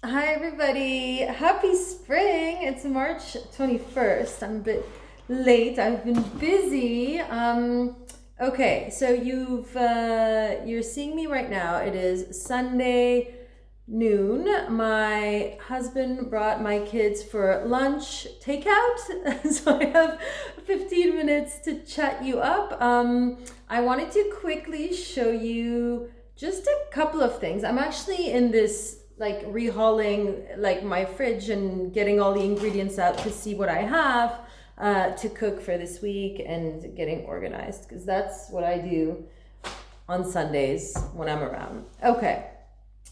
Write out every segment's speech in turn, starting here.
Hi, everybody. Happy spring. It's March 21st. I'm a bit late. I've been busy. Okay, so you're seeing me right now. It is Sunday noon. My husband brought my kids for lunch takeout. So I have 15 minutes to chat you up. I wanted to quickly show you just a couple of things. I'm actually in this like rehauling like my fridge and getting all the ingredients out to see what I have to cook for this week and getting organized because that's what I do on Sundays when I'm around. Okay,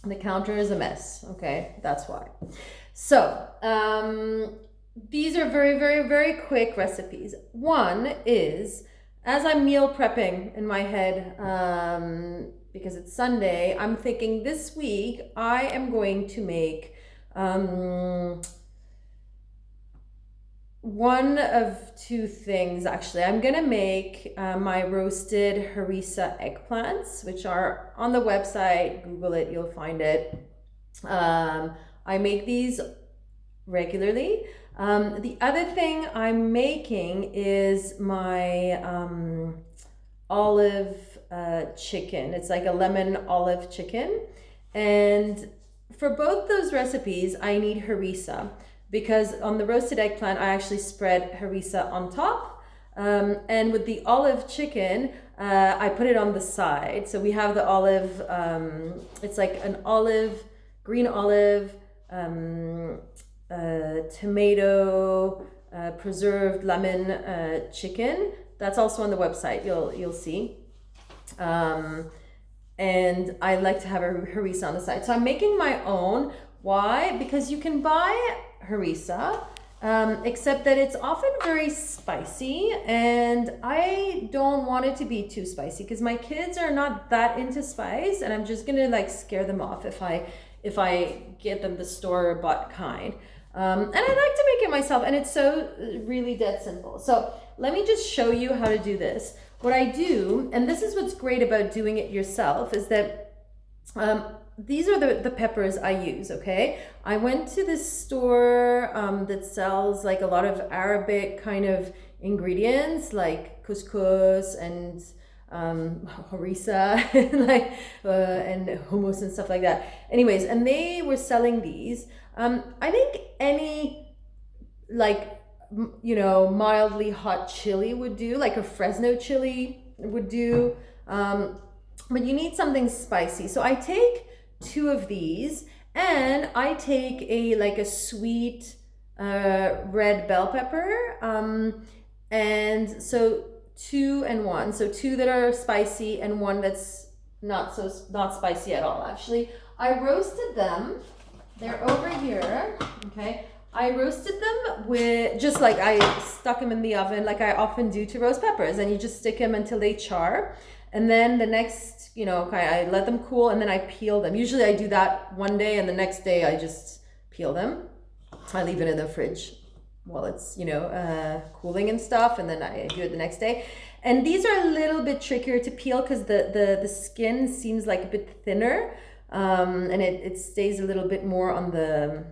the counter is a mess. Okay, that's why. So these are very, very, very quick recipes. One is as I'm meal prepping in my head, because it's Sunday, I'm thinking this week I am going to make one of two things actually. I'm gonna make my roasted harissa eggplants, which are on the website. Google it, you'll find it. I make these regularly. The other thing I'm making is my olive chicken. It's like a lemon olive chicken. And for both those recipes, I need harissa because on the roasted eggplant, I actually spread harissa on top. And with the olive chicken, I put it on the side. So we have the olive, it's like an olive, green olive, tomato, preserved lemon chicken. That's also on the website. You'll see. And I like to have a harissa on the side. So I'm making my own. Why? Because you can buy harissa, except that it's often very spicy, and I don't want it to be too spicy because my kids are not that into spice, and I'm just gonna like scare them off if I get them the store bought kind. And I like to make it myself, and it's so really dead simple. So let me just show you how to do this. What I do, and this is what's great about doing it yourself, is that these are the peppers I use, okay? I went to this store that sells like a lot of Arabic kind of ingredients like couscous and harissa and hummus and stuff like that. Anyways, and they were selling these. I think any like mildly hot chili would do, like a Fresno chili would do. But you need something spicy. So I take two of these, and I take a sweet red bell pepper. And so two and one. So two that are spicy and one that's not spicy at all. Actually, I roasted them. They're over here. Okay. I roasted them with just like I stuck them in the oven like I often do to roast peppers, and you just stick them until they char. And then the next, I let them cool and then I peel them. Usually I do that one day and the next day I just peel them. I leave it in the fridge while it's, cooling and stuff, and then I do it the next day. And these are a little bit trickier to peel because the skin seems like a bit thinner, and it stays a little bit more on the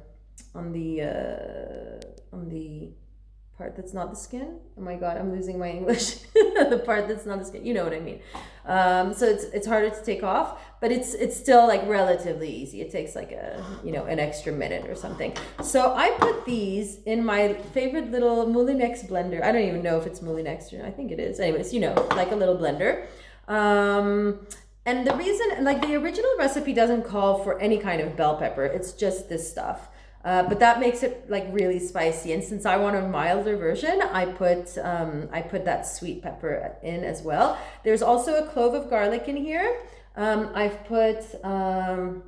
part that's not the skin. Oh my god, I'm losing my English. The part that's not the skin, you know what I mean. So it's harder to take off, but it's still like relatively easy. It takes like an extra minute or something. So I put these in my favorite little Moulinex blender. I don't even know if it's Moulinex or I think it is. Anyways, like a little blender. And the reason, like the original recipe doesn't call for any kind of bell pepper. It's just this stuff. But that makes it like really spicy, and since I want a milder version, I put that sweet pepper in as well. There's also a clove of garlic in here. I've put a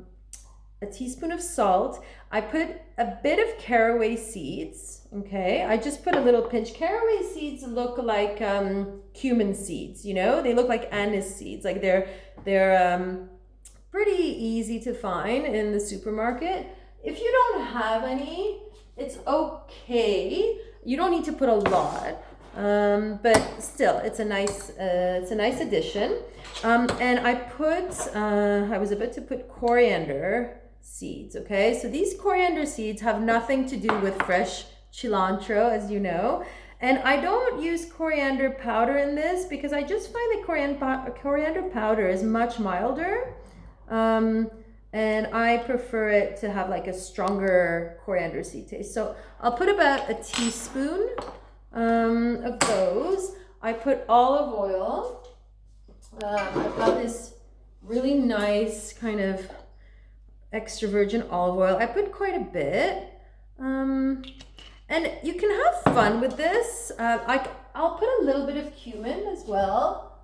teaspoon of salt. I put a bit of caraway seeds. Okay, I just put a little pinch. Caraway seeds look like cumin seeds. They look like anise seeds. Like they're pretty easy to find in the supermarket. If you don't have any, it's okay. You don't need to put a lot, but still, it's a nice addition. And I was about to put coriander seeds, okay? So these coriander seeds have nothing to do with fresh cilantro, as you know. And I don't use coriander powder in this because I just find that coriander powder is much milder. And I prefer it to have like a stronger coriander seed taste. So I'll put about a teaspoon of those. I put olive oil. I've got this really nice kind of extra virgin olive oil. I put quite a bit. And you can have fun with this. I'll put a little bit of cumin as well.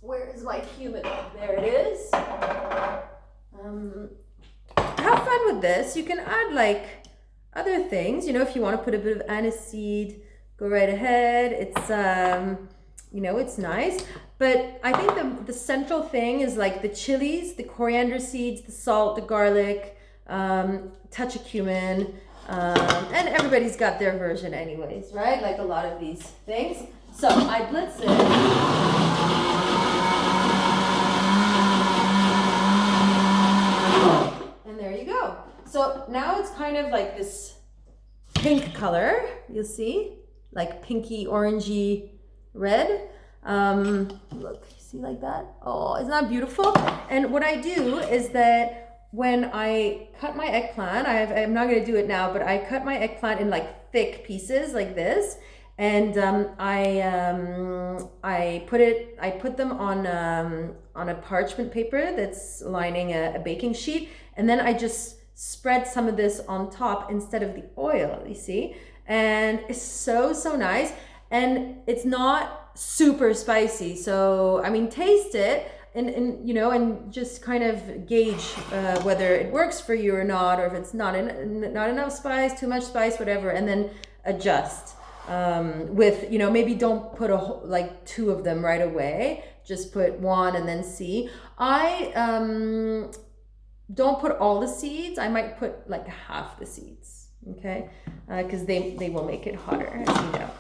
Where is my cumin? There it is. Have fun with this. You can add like other things. You know, if you want to put a bit of aniseed, go right ahead. It's you know, it's nice. But I think the central thing is like the chilies, the coriander seeds, the salt, the garlic, touch of cumin. And everybody's got their version anyways, right? Like a lot of these things. So I blitz it. And there you go. So now it's kind of like this pink color, you'll see, like pinky, orangey red. Look, see like that? Oh, isn't that beautiful? And what I do is that when I cut my eggplant, I'm not going to do it now, but I cut my eggplant in like thick pieces like this, and I put them on a parchment paper that's lining a baking sheet, and then I just spread some of this on top instead of the oil, you see, and it's so nice, and it's not super spicy. So I mean, taste it. And you know, and just kind of gauge whether it works for you or not, or if it's not enough spice, too much spice, whatever, and then adjust with, you know, maybe don't put like two of them right away. Just put one and then see. I don't put all the seeds. I might put like half the seeds, okay, because they will make it hotter, as you know.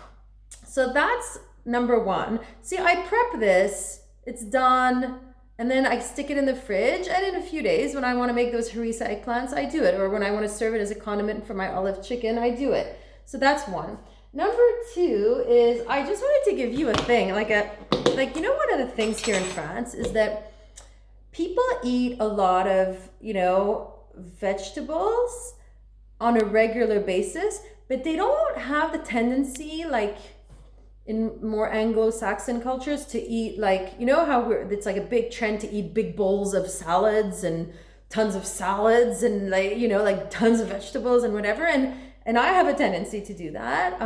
So that's number one. See, I prep this. It's done, and then I stick it in the fridge, and in a few days when I want to make those harissa eggplants, I do it, or when I want to serve it as a condiment for my olive chicken, I do it. So that's one. Number two is I just wanted to give you a thing, like you know, one of the things here in France is that people eat a lot of, you know, vegetables on a regular basis, but they don't have the tendency, like in more Anglo-Saxon cultures, to eat, like, you know how it's like a big trend to eat big bowls of salads and tons of salads and, like, you know, like tons of vegetables and whatever, and I have a tendency to do that,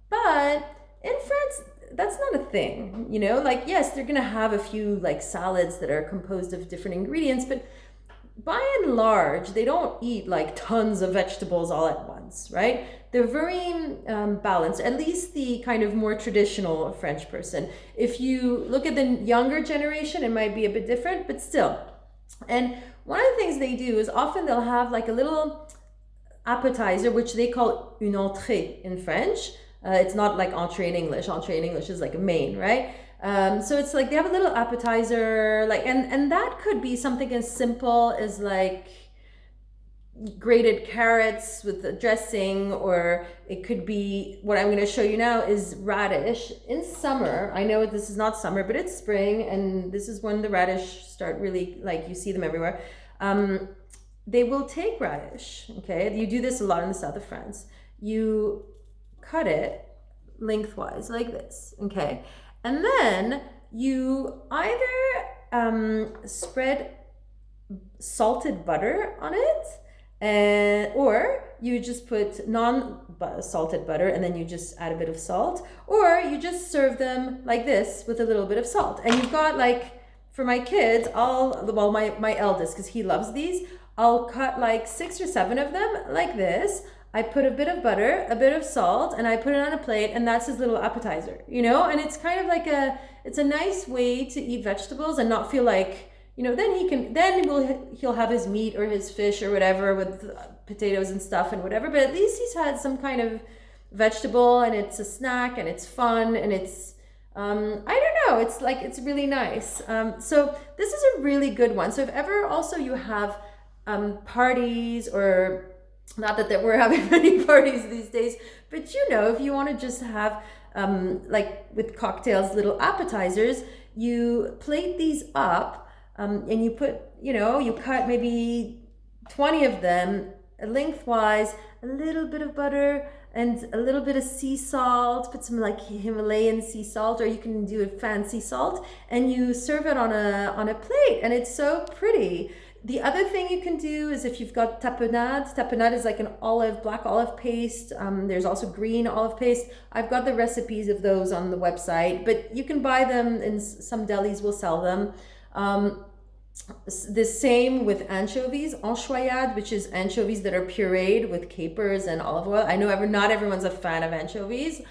but in France that's not a thing, you know, like, yes, they're gonna have a few like salads that are composed of different ingredients, but by and large they don't eat like tons of vegetables all at once, right? They're very balanced, at least the kind of more traditional French person. If you look at the younger generation, it might be a bit different, but still. And one of the things they do is often they'll have like a little appetizer, which they call une entrée in French. It's not like entrée in English. Entrée in English is like a main, right? So it's like they have a little appetizer, like, and that could be something as simple as like grated carrots with the dressing, or it could be, what I'm going to show you now is radish. In summer, I know this is not summer, but it's spring, and this is when the radish start really, like, you see them everywhere. They will take radish, okay? You do this a lot in the south of France. You cut it lengthwise like this, okay? And then you either spread salted butter on it, or you just put non-salted butter and then you just add a bit of salt, or you just serve them like this with a little bit of salt. And you've got, like, for my kids, my eldest, because he loves these, I'll cut like 6 or 7 of them like this. I put a bit of butter, a bit of salt, and I put it on a plate, and that's his little appetizer, you know? And it's kind of like it's a nice way to eat vegetables and not feel like, you know, he'll have his meat or his fish or whatever with potatoes and stuff and whatever, but at least he's had some kind of vegetable, and it's a snack, and it's fun, and it's, I don't know, it's really nice. So this is a really good one. So if ever also you have parties, or not that we're having many parties these days, but you know, if you want to just have like with cocktails, little appetizers, you plate these up, and you put, you know, you cut maybe 20 of them lengthwise, a little bit of butter and a little bit of sea salt, put some like Himalayan sea salt, or you can do a fancy salt, and you serve it on a plate, and it's so pretty. The other thing you can do is if you've got tapenade is like an black olive paste. There's also green olive paste. I've got the recipes of those on the website, but you can buy them, and some delis will sell them. The same with anchovies, enchoyade, which is anchovies that are pureed with capers and olive oil. I know not everyone's a fan of anchovies.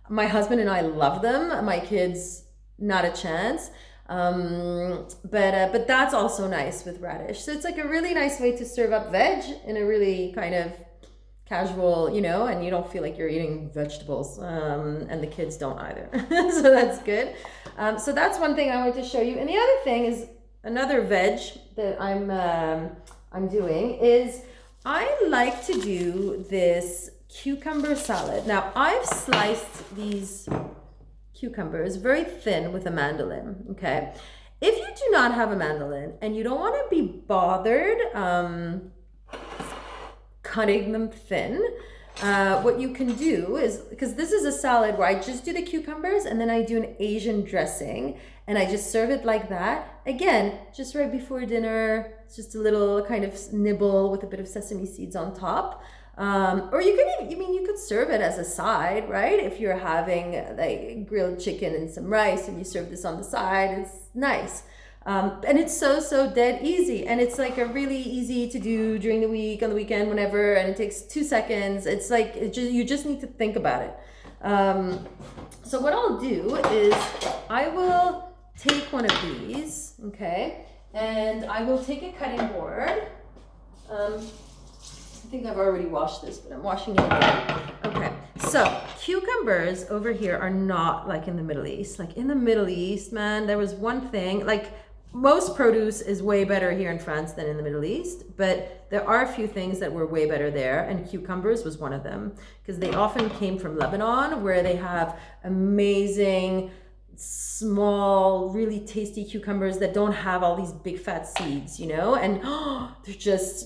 My husband and I love them. My kids, not a chance. But that's also nice with radish. So it's like a really nice way to serve up veg in a really kind of casual, you know, and you don't feel like you're eating vegetables, and the kids don't either. So that's good. So that's one thing I wanted to show you. And the other thing is another veg that I'm doing is I like to do this cucumber salad. Now I've sliced these cucumbers very thin with a mandolin. Okay, if you do not have a mandolin and you don't want to be bothered cutting them thin, what you can do is, because this is a salad where I just do the cucumbers and then I do an Asian dressing and I just serve it like that. Again, just right before dinner, it's just a little kind of nibble with a bit of sesame seeds on top. Or you can even, you could serve it as a side, right? If you're having like grilled chicken and some rice and you serve this on the side, it's nice. And it's so dead easy. And it's like a really easy to do during the week, on the weekend, whenever, and it takes 2 seconds. It's like, you just need to think about it. So what I'll do is I will take one of these, okay? And I will take a cutting board. I think I've already washed this, but I'm washing it again. Okay, so cucumbers over here are not like in the Middle East. Like in the Middle East, man, there was one thing, like most produce is way better here in France than in the Middle East, but there are a few things that were way better there, and cucumbers was one of them, because they often came from Lebanon, where they have amazing small, really tasty cucumbers that don't have all these big fat seeds, you know, and they're just,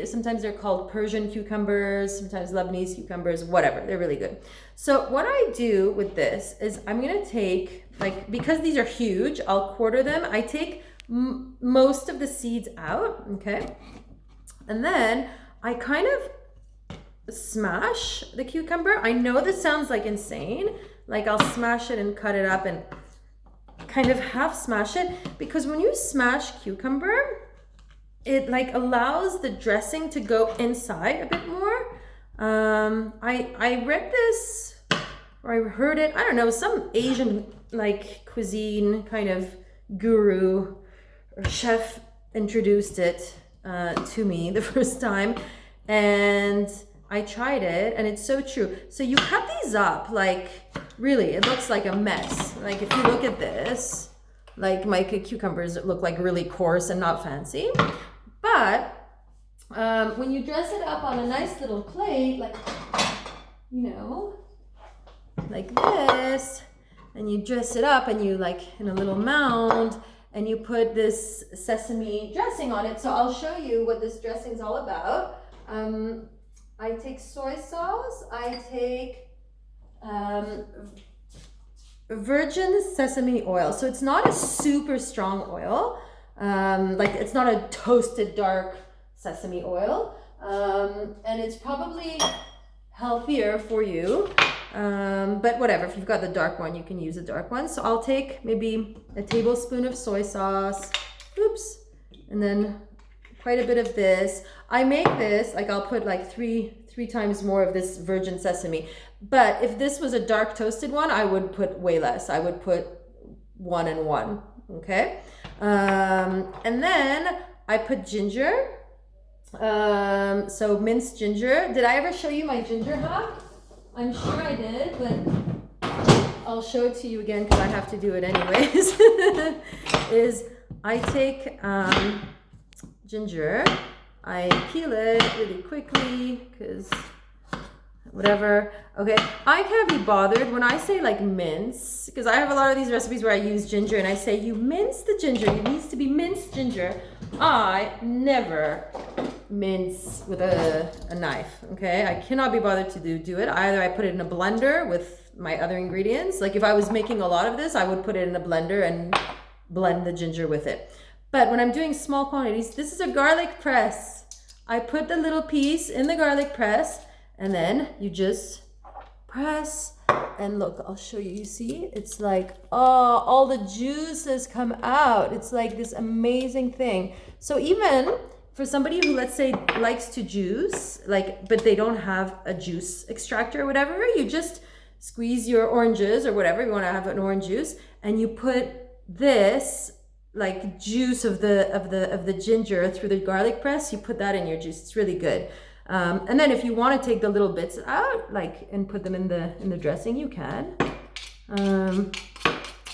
sometimes they're called Persian cucumbers, sometimes Lebanese cucumbers, whatever, they're really good. So what I do with this is I'm gonna take, like, because these are huge, I'll quarter them. I take most of the seeds out, okay, and then I kind of smash the cucumber. I know this sounds like insane. Like I'll smash it and cut it up and kind of half smash it, because when you smash cucumber, it like allows the dressing to go inside a bit more. I read this, or I heard it, I don't know, some Asian like cuisine kind of guru or chef introduced it to me the first time, and I tried it, and it's so true. So you cut these up, like, really, it looks like a mess. Like, if you look at this, like, my cucumbers look like really coarse and not fancy. But when you dress it up on a nice little plate, like, you know, like this, and you dress it up, and you, like, in a little mound, and you put this sesame dressing on it. So I'll show you what this dressing is all about. I take soy sauce, I take virgin sesame oil. So it's not a super strong oil, like it's not a toasted dark sesame oil, and it's probably healthier for you, but whatever, if you've got the dark one, you can use a dark one. So I'll take maybe a tablespoon of soy sauce, and then quite a bit of this. I make this, like I'll put like three times more of this virgin sesame. But if this was a dark toasted one, I would put way less. I would put 1 and 1, okay? And then I put ginger. So minced ginger. Did I ever show you my ginger hack? I'm sure I did, but I'll show it to you again because I have to do it anyways. Is I take ginger. I peel it really quickly because whatever. Okay, I can't be bothered when I say like mince, because I have a lot of these recipes where I use ginger and I say you mince the ginger. It needs to be minced ginger. I never mince with a knife. Okay, I cannot be bothered to do it. Either I put it in a blender with my other ingredients. Like if I was making a lot of this, I would put it in a blender and blend the ginger with it. But when I'm doing small quantities, this is a garlic press. I put the little piece in the garlic press, and then you just press, and look, I'll show you. You see, it's like, oh, all the juices come out. It's like this amazing thing. So even for somebody who, let's say, likes to juice, like, but they don't have a juice extractor or whatever, you just squeeze your oranges or whatever, you want to have an orange juice, and you put this like juice of the ginger through the garlic press. You put that in your juice. It's really good. And then if you want to take the little bits out, like, and put them in the dressing, you can.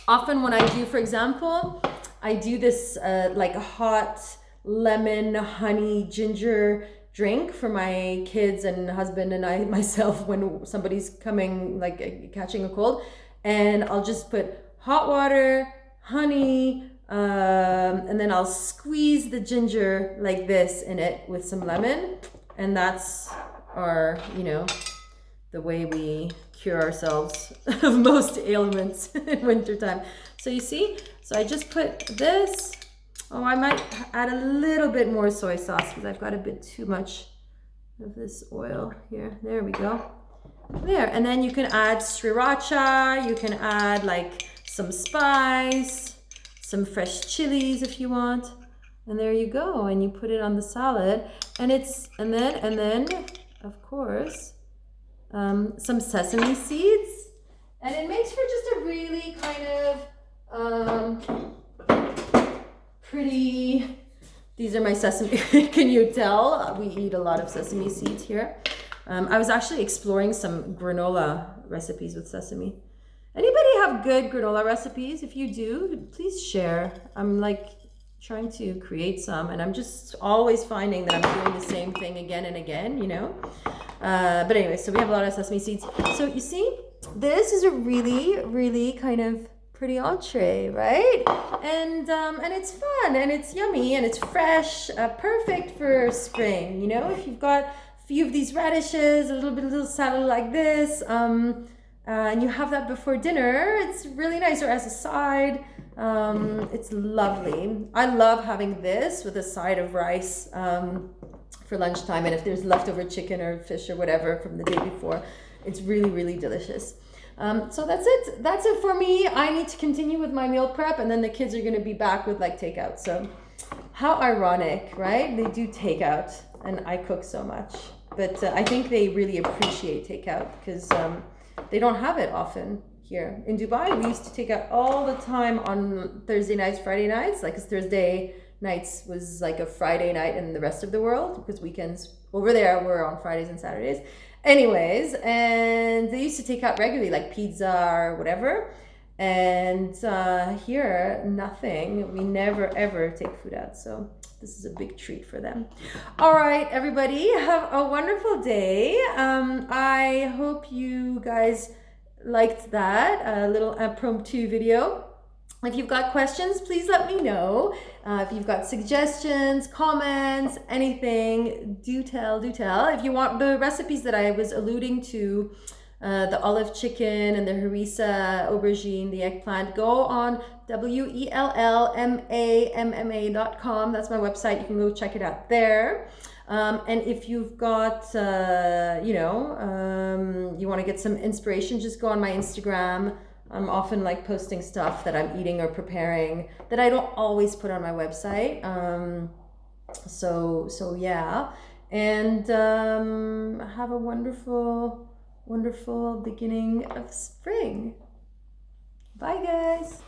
Often when I do, for example, I do this like a hot lemon honey ginger drink for my kids and husband and I myself when somebody's coming, like catching a cold, and I'll just put hot water, honey, and then I'll squeeze the ginger like this in it with some lemon, and that's our, you know, the way we cure ourselves of most ailments in wintertime. So you see, so I just put this. Oh, I might add a little bit more soy sauce because I've got a bit too much of this oil here. There we go. There, and then you can add sriracha, you can add like some spice, some fresh chilies if you want. And there you go, and you put it on the salad. And it's, and then of course, some sesame seeds. And it makes for just a really kind of pretty, these are my sesame, can you tell? We eat a lot of sesame seeds here. I was actually exploring some granola recipes with sesame. Anybody have good granola recipes? If you do, please share. I'm like trying to create some, and I'm just always finding that I'm doing the same thing again and again, you know? But anyway, so we have a lot of sesame seeds. So you see, this is a really, really kind of pretty entree, right? And it's fun, and it's yummy, and it's fresh, perfect for spring, you know? If you've got a few of these radishes, a little salad like this, and you have that before dinner, it's really nice, or as a side. It's lovely. I love having this with a side of rice for lunchtime, and if there's leftover chicken or fish or whatever from the day before, it's really, really delicious. So that's it for me. I need to continue with my meal prep, and then the kids are going to be back with like takeout. So how ironic, right? They do takeout and I cook so much, but I think they really appreciate takeout because they don't have it often here in Dubai. We used to take out all the time on Thursday nights, Friday nights, like 'cause Thursday nights was like a Friday night in the rest of the world, because weekends over there were on Fridays and Saturdays. Anyways, and they used to take out regularly, like pizza or whatever. And here, nothing. We never ever take food out. So this is a big treat for them. All right, everybody, have a wonderful day. I hope you guys liked that little impromptu video. If you've got questions, please let me know. If you've got suggestions, comments, anything, do tell. If you want the recipes that I was alluding to, the olive chicken and the harissa, aubergine, the eggplant, go on wellmamma.com. That's my website. You can go check it out there. And if you've got, you want to get some inspiration, just go on my Instagram. I'm often like posting stuff that I'm eating or preparing that I don't always put on my website. So yeah. And have a wonderful beginning of spring. Bye, guys.